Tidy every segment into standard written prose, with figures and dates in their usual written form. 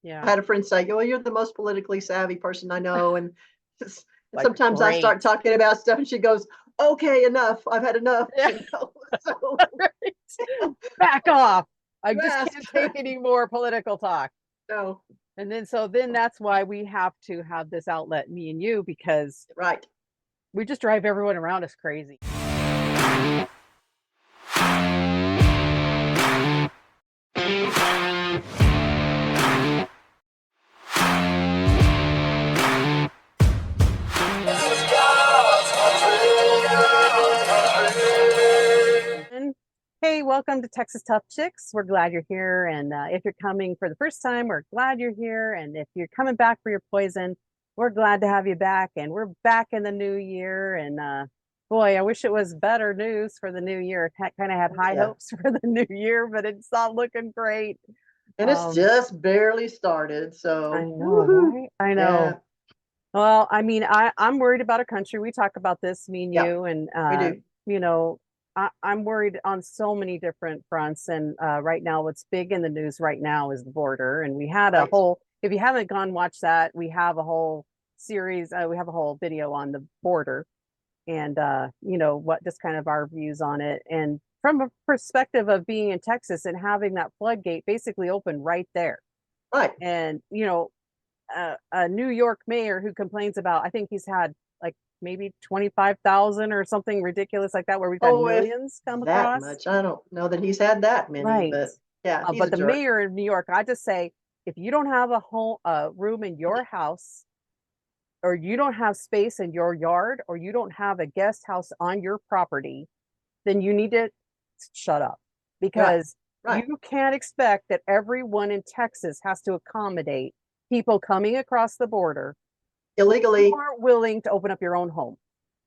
Yeah. I had a friend say, "Oh, you're the most politically savvy person I know," and Like, sometimes I great. start talking about stuff, and she goes, "Okay, enough. I've had enough." Yeah. So Right. Back off. I you just can't asked. take any more political talk. No, And then that's why we have to have this outlet, me and you, because right. we just drive everyone around us crazy. And hey, welcome to Texas Tough Chicks. We're glad you're here. And if you're coming for the first time, we're glad you're here. And if you're coming back for your poison, we're glad to have you back. And we're back in the new year. And boy, I wish it was better news for the new year. Kind of had high Yeah. hopes for the new year, but it's not looking great. And it's Um, just barely started. I So, know, woohoo. right? I know. Yeah. Well, I mean, I'm worried about our country. We talk about this, me and Yeah, you, and we do. you know, I'm worried on so many different fronts. And right now, what's big in the news right now is the border. And we had a Right. whole, if you haven't gone watch that, we have a whole series, we have a whole video on the border and what just kind of our views on it. And from a perspective of being in Texas and having that floodgate basically open right there. Right. And a New York mayor who complains about, I think he's had like maybe 25,000 or something ridiculous like that, where we've had Oh, if millions come that across. much. I don't know that he's had that many, Right. but yeah, he's But a the jerk. mayor of New York, I just say, if you don't have a room in your house, or you don't have space in your yard, or you don't have a guest house on your property, then you need to shut up, Right. because Right. you can't expect that everyone in Texas has to accommodate people coming across the border. You Illegally. aren't willing to open up your own home.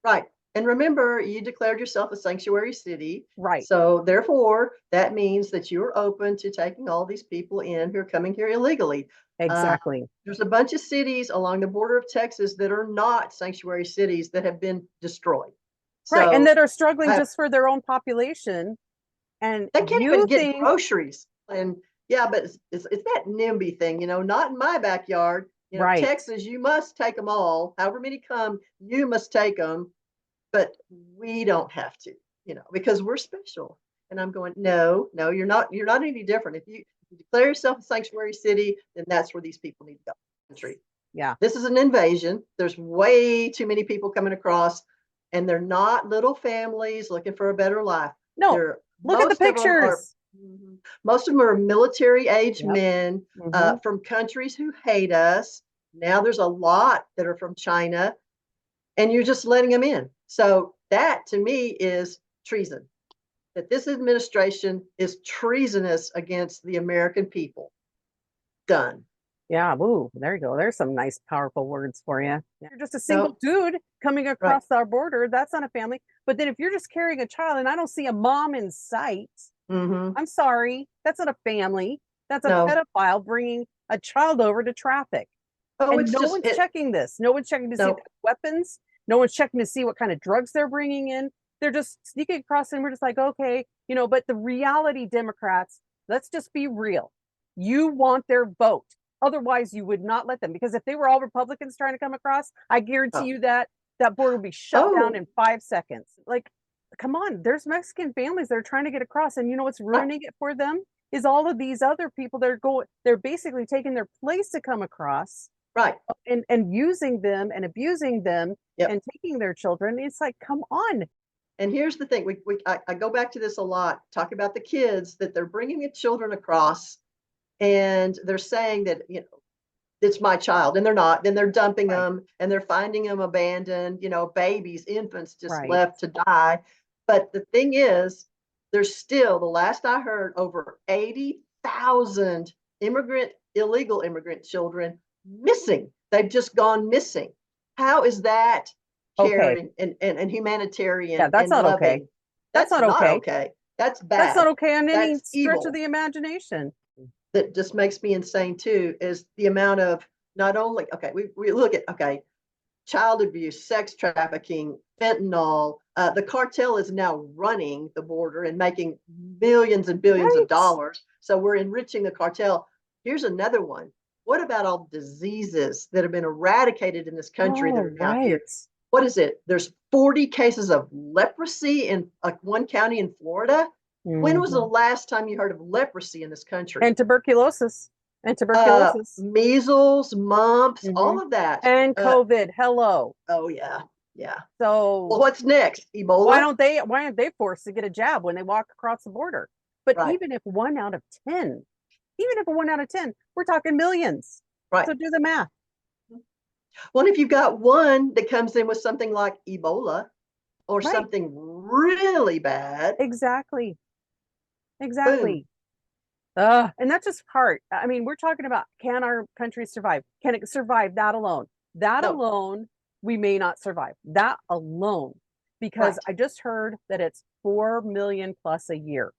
Right. And remember, you declared yourself a sanctuary city. Right. So therefore, that means that you're open to taking all these people in who are coming here illegally. Uh, Exactly. there's a bunch of cities along the border of Texas that are not sanctuary cities that have been destroyed. Right. And So that are struggling uh, just for their own population. And they can't even you get think, groceries. And yeah, but it's that NIMBY thing, not in my backyard. right. Texas, you must take them all. However many come, you must take them, but we don't have to, because we're special. And I'm going, no, no, you're not any different. If you declare yourself a sanctuary city, then that's where these people need to go. Country. Yeah. This is an invasion. There's way too many people coming across, and they're not little families looking for a better life. No, They're look at the most of them are pictures. most of them are military age Yep. men Hmm. from countries who hate us. Now there's a lot that are from China, and you're just letting them in. So that to me is treason. That this administration is treasonous against the American people. Done. Yeah. Woo. There you go. There's some nice, powerful words for you. You're just a single No, dude coming right. across our border. That's not a family. But then if you're just carrying a child and I don't see a mom in sight, Hmm. I'm sorry. That's not a family. That's a No. pedophile bringing a child over to traffic. Oh, And it's no just one's checking this. No one's checking to see no. the weapons. No one's checking to see what kind of drugs they're bringing in. They're just sneaking across, and we're just like, okay, but the reality, Democrats, let's just be real. You want their vote. Otherwise, you would not let them. Because if they were all Republicans trying to come across, I guarantee Oh, you that border would be shut down oh, in 5 seconds. Like, come on, there's Mexican families that are trying to get across. And you know what's right, ruining it for them? Is all of these other people that are they're basically taking their place to come across right. and using them and abusing them Yep. and taking their children. It's like, come on. And here's the thing: I go back to this a lot. Talk about the kids that they're bringing the children across, and they're saying that it's my child, and they're not. Then they're dumping Right. them, and they're finding them abandoned. Babies, infants just Right. left to die. But the thing is, there's still, the last I heard, over 80,000 illegal immigrant children missing. They've just gone missing. How is that Okay. caring and Yeah, humanitarian that's and not okay. loving? That's That's not not okay. okay. That's That's not bad. okay on any That's stretch of evil. the imagination. That just makes me insane too is the amount of, not only, okay, we look at, okay, child abuse, sex trafficking, fentanyl. The cartel is now running the border and making millions and billions of Right. dollars. So we're enriching the cartel. Here's another one: What about all diseases that have been eradicated in this country that Oh, are now here? right. What is it? There's 40 cases of leprosy in one county in Florida. When was the Mhm. last time you heard of leprosy in this country? And tuberculosis. And tuberculosis. Measles, mumps, Hmm. all of that. And COVID. Hello. Oh yeah, yeah. Well, So what's next? Ebola? why aren't they forced to get a jab when they walk across the border? But Right, even if 1 out of 10, even if a 1 out of 10, we're talking millions. right. So do the math. Well, if you've got one that comes in with something like Ebola or Right. something really bad, Exactly. boom. Exactly. And that's just part. I mean, we're talking about, can our country survive? Can it survive that alone? That No, alone, we may not survive. That alone, because right. I just heard that it's 4 million plus a year.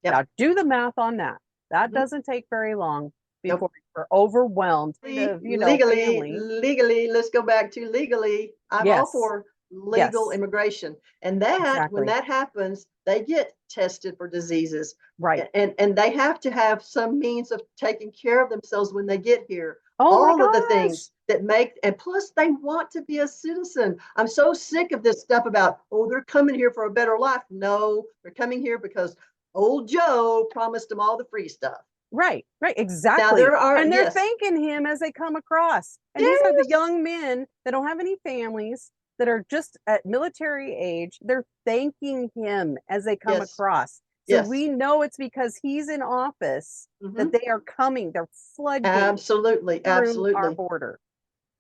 Yep. Now, do the math on that. That Mhm. doesn't take very long Nope. before you're overwhelmed, kind of, family. Legally, let's go back to legally. I'm all Yes, for legal yes, immigration. And that, when exactly. that happens, they get tested for diseases. Right. And they have to have some means of taking care of themselves when they get here. Oh my All of the gosh. things that make, and plus they want to be a citizen. I'm so sick of this stuff about, oh, they're coming here for a better life. No, they're coming here because old Joe promised them all the free stuff. Right, right, Now exactly. there are, And they're yes, thanking him as they come across. And these are the yes, young men that don't have any families, that are just at military age. They're thanking him as they come yes, across. So yes. we know it's because he's in office that Hmm. they are coming. They're floodgates Absolutely, through our absolutely. border.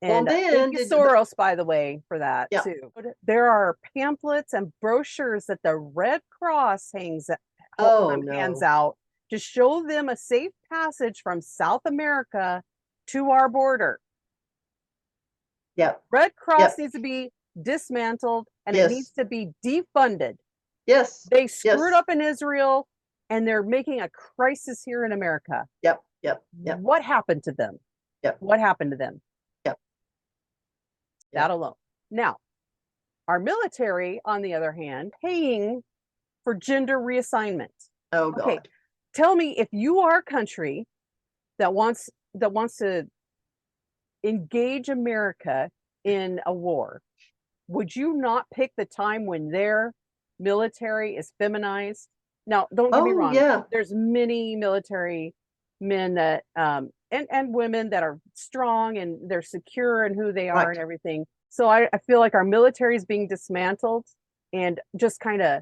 Well, And thank then you, did the, Soros, by the way, for that yeah. too. There are pamphlets and brochures that the Red Cross Oh hands no. out to show them a safe passage from South America to our border. Yep. Red Cross Yep. needs to be dismantled and it needs Yes. to be defunded. Yes. They screwed Yes. up in Israel and they're making a crisis here in America. Yep. Yep. Yep. What happened to them? Yep. What happened to them? Yep. That Yep. alone. Now, our military, on the other hand, paying for gender reassignment. Oh Okay, God. tell me, if you are a country that wants to engage America in a war, would you not pick the time when their military is feminized? Now, don't get me Oh wrong. yeah. There's many military men that and women that are strong and they're secure in who they are Right. and everything. So I feel like our military is being dismantled and just kind of,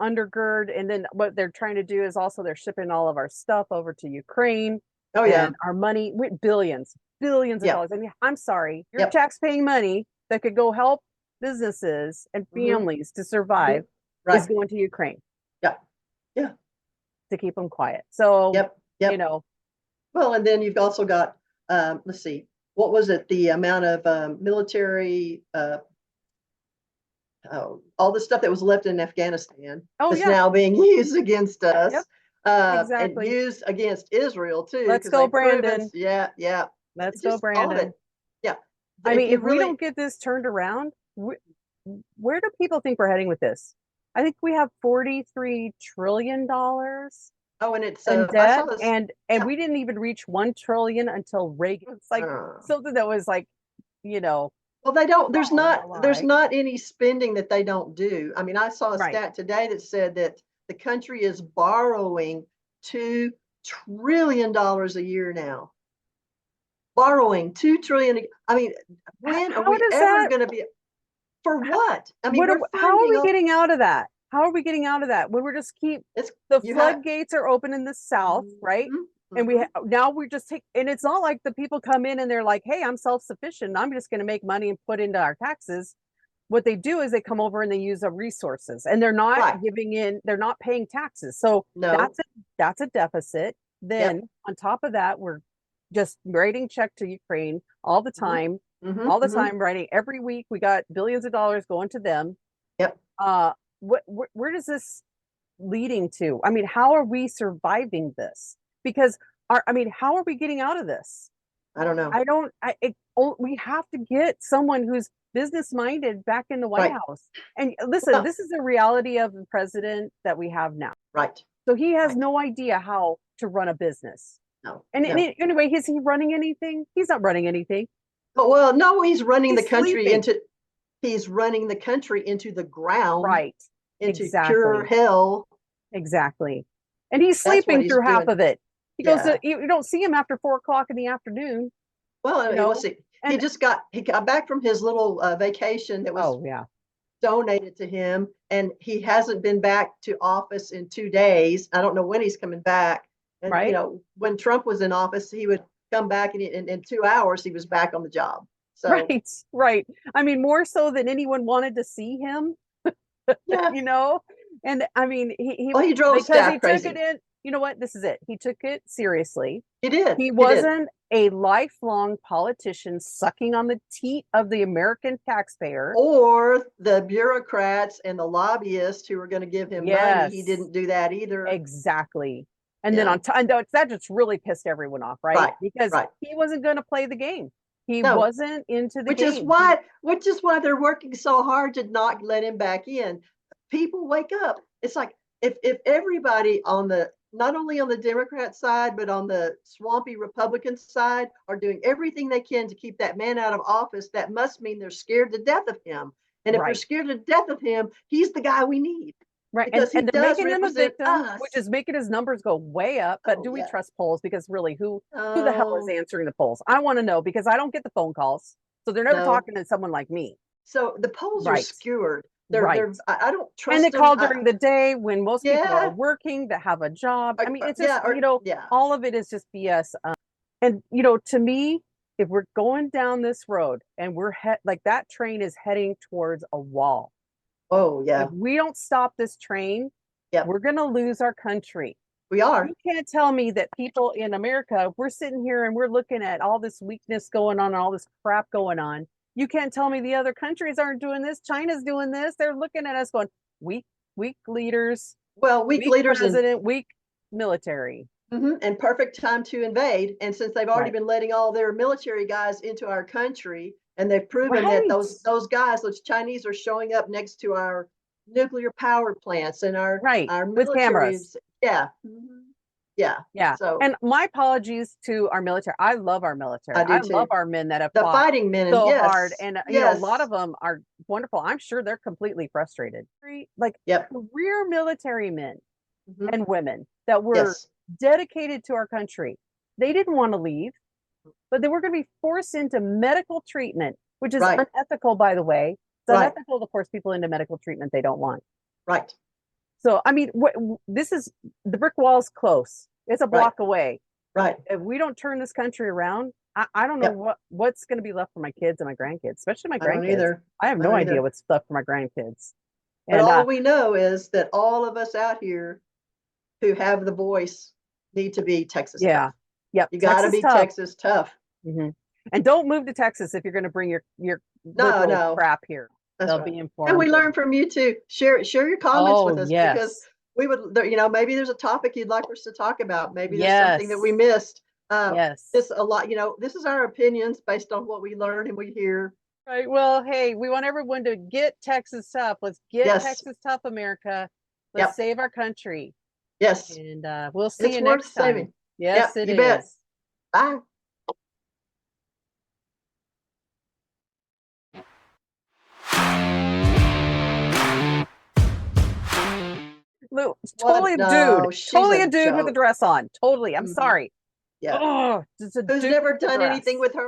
undergird. And then what they're trying to do is also they're shipping all of our stuff over to Ukraine Oh yeah. and our money with billions of Yep. dollars. I mean, I'm sorry, your Yep. tax-paying money that could go help businesses and Hmm. families to Hmm. survive is Right. going to Ukraine Yep. Yeah. to keep them quiet. So, Yep. you Yep. know, Well, and then you've also got, let's see, what was it? The amount of military, all the stuff that was left in Afghanistan oh that's yeah, now being used against yep, us, and exactly. used against Israel too, Let's because go, they've proven, Brandon. yeah, yeah, Let's go, just all of it. Brandon. Yeah. I If mean, you if we really, don't get this turned around, where do people think we're heading with this? I think we have $43 trillion oh, and it's, in I saw debt, this, and yeah. we didn't even reach 1 trillion until Reagan. It's like Uh, something that was like, you know, well, they don't, a there's lie. not any spending that they don't do. I mean, I saw a Right. stat today that said that the country is borrowing $2 trillion a year now. Borrowing 2 trillion. I mean, when are How we does ever that, going to be, for how, what? I mean, we're how are funding we all, getting out of that? How are we getting out of that when we're just keep it's, the you have, floodgates are open in the South, right? mhm, And mhm, now we just take, and it's not like the people come in and they're like, hey, I'm self-sufficient. I'm just going to make money and put into our taxes. What they do is they come over and they use the resources and they're not right. they're not paying taxes. So No. that's a deficit. Yep. Then on top of that, we're just writing check to Ukraine all the Mhm, time, mhm, mhm. writing every week. We got billions of dollars going to them. Yep. Where does this leading to? I mean, how are we surviving this? Because I mean, how are we getting out of this? I don't know. I don't, I, it, oh, we have to get someone who's business minded back in the White Right. House. And listen, Well, this is the reality of the president that we have now. right. So he has Right. no idea how to run a business. No, And no. anyway, is he running anything? He's not running anything. But, well, no, he's running He's the country sleeping. into the ground, Right. into pure Exactly. hell. Exactly. And he's That's what sleeping he's through half doing. of it. He goes to, Yeah. you don't see him after 4 o'clock in the afternoon, Well, you let's know? see. And He got back from his little vacation that was oh yeah, donated to him, and he hasn't been back to office in 2 days. I don't know when he's coming back. And right? when Trump was in office, he would come back, and in 2 hours he was back on the job. So Right, right. I mean, more so than anyone wanted to see him, yeah, you know? And I mean, he well, he drove because he staff took it crazy. in, you know what? This is it. He took it seriously. He did. He He did. wasn't a lifelong politician sucking on the teat of the American taxpayer. Or the bureaucrats and the lobbyists who were going to give him money. He Yes, didn't do that either. exactly. And then Yeah. on time, that just really pissed everyone off, right? Right. Because Right. he wasn't going to play the game. He No. wasn't into the Which is game. why they're working so hard to not let him back in. People wake up. It's like if everybody on the not only on the Democrat side, but on the swampy Republican side are doing everything they can to keep that man out of office, that must mean they're scared to death of him. And if they're Right. scared to death of him, he's the guy we need Right. because he And they're does making him a represent victim, us. which is making his numbers go way up. But Oh do we yeah. trust polls? Because really, who the hell is Oh answering the polls? I want to know because I don't get the phone calls. So they're never no. talking to someone like me. So the polls are Right. skewered. Right. I don't And they trust them. call during the day when most people are Yeah. working that have a job. I mean, it's just, Yeah, or yeah. all of it is just BS. And, to me, if we're going down this road and like that train is heading towards a wall, Oh, if yeah. we don't stop this train, Yep. we're going to lose our country. We are. You can't tell me that people in America, we're sitting here and we're looking at all this weakness going on, all this crap going on. You can't tell me the other countries aren't doing this. China's doing this. They're looking at us going, weak, weak leaders, Well, weak weak leaders president, weak military. and perfect time to invade. And since they've already Right. been letting all their military guys into our country, and they've proven that Right. those Chinese are showing up next to our nuclear power plants and Right. our With military. cameras. Yeah. Yeah. Yeah. So And my apologies to our military. I love our military. I do I love too. our men that have The fought fighting men, and so hard. yes, And, a lot yes, of them are wonderful. I'm sure they're completely frustrated. Like yep, career military men mhm, and women that were yes, dedicated to our country. They didn't want to leave, but they were going to be forced into medical treatment, which is right, unethical, by the way. It's right, unethical to force people into medical treatment they don't want. right, So, I mean, this is the brick wall's close. It's a right, block away. right. If we don't turn this country around, I don't Yep. know what's going to be left for my kids and my grandkids, especially my I don't grandkids. either. I have I no don't idea either. what's left for my grandkids. But And all we know is that all of us out here who have the voice need to be Texas yeah, tough. yep, You got to Texas be tough. Texas tough. Hmm. And don't move to Texas if you're going to bring your No, liberal no, crap here. that's They'll right. be And we informed. learn from you too. Share your comments Oh with us because yes, we would, maybe there's a topic you'd like us to talk about. Maybe there's something that we yes, missed. yes. This a lot, this is our opinions based on what we learn and we hear. Right. Well, hey, we want everyone to get Texas tough. Let's get Yes. Texas tough, America. Let's Yep. save our country. Yes. And we'll see It's you worth next time. saving. Yes, Yep. it You bet. is. Bye. Lou, What? No, she's totally a a dude with a joke. dress on. Totally. I'm Mhm. sorry. Yeah. Oh, just a Who's dude never with a done anything dress. with her?